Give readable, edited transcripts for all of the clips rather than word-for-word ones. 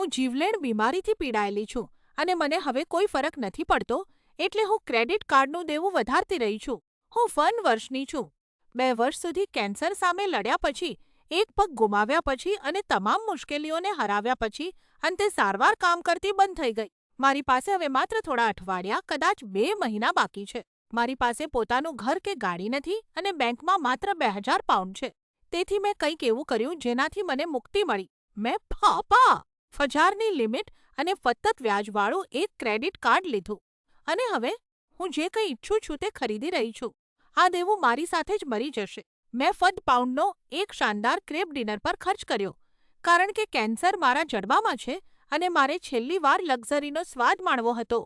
હું જીવલેણ બીમારીથી પીડાયેલી છું અને મને હવે કોઈ ફરક નથી પડતો એટલે હું ક્રેડિટ કાર્ડનું દેવું વધારતી રહી છું. હું 51 વર્ષની છું. 2 વર્ષ સુધી કેન્સર સામે લડ્યા પછી, એક પગ ગુમાવ્યા પછી અને તમામ મુશ્કેલીઓને હરાવ્યા પછી અંતે સારવાર કામ કરતી બંધ થઈ ગઈ. મારી પાસે હવે માત્ર થોડા અઠવાડિયા, કદાચ 2 મહિના બાકી છે. મારી પાસે પોતાનું ઘર કે ગાડી નથી અને બેંકમાં માત્ર 2000 પાઉન્ડ છે. તેથી મેં કંઈક એવું કર્યું જેનાથી મને મુક્તિ મળી. મેં ફજારની લિમિટ અને સતત વ્યાજવાળું એક ક્રેડિટ કાર્ડ લીધું અને હવે હું જે કંઈ ઈચ્છું છું તે ખરીદી રહી છું. આ દેવું મારી સાથે જ મરી જશે. મેં £50નો એક શાનદાર ક્રેબ ડિનર પર ખર્ચ કર્યો કારણ કે કેન્સર મારા જડબામાં છે અને મારે છેલ્લી વાર લક્ઝરીનો સ્વાદ માણવો હતો.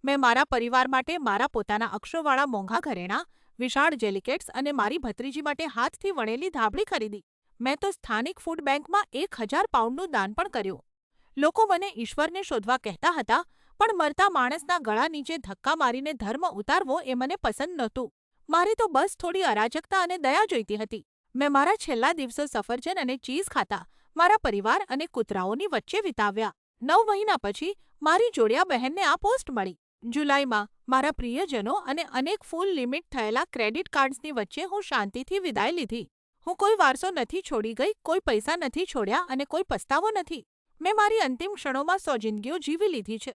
મેં મારા પરિવાર માટે મારા પોતાના અક્ષરોવાળા મોંઘા ઘરેણાં, વિશાળ જેલિકેટ્સ અને મારી ભત્રીજી માટે હાથથી વણેલી ધાબળી ખરીદી. મેં તો સ્થાનિક ફૂડ બેંકમાં 1000 પાઉન્ડનું દાન પણ કર્યું. લોકો મને ઈશ્વરને શોધવા કહેતા હતા, પણ મરતા માણસના ગળા નીચે ધક્કા મારીને ધર્મ ઉતારવો એ મને પસંદ નહોતું. મારે તો બસ થોડી અરાજકતા અને દયા જોઈતી હતી. મેં મારા છેલ્લા દિવસો સફરજન અને ચીઝ ખાતા મારા પરિવાર અને કૂતરાઓની વચ્ચે વિતાવ્યા. 9 મહિના પછી મારી જોડિયા બહેનને આ પોસ્ટ મળી. જુલાઈમાં મારા પ્રિયજનો અને અનેક ફૂલ લિમિટ થયેલા ક્રેડિટ કાર્ડ્સની વચ્ચે હું શાંતિથી વિદાય લીધી. હું કોઈ વારસો નથી છોડી ગઈ, કોઈ પૈસા નથી છોડ્યા અને કોઈ પસ્તાવો નથી. મેં મારી અંતિમ ક્ષણોમાં સોજિંદગીઓ જીવી લીધી છે.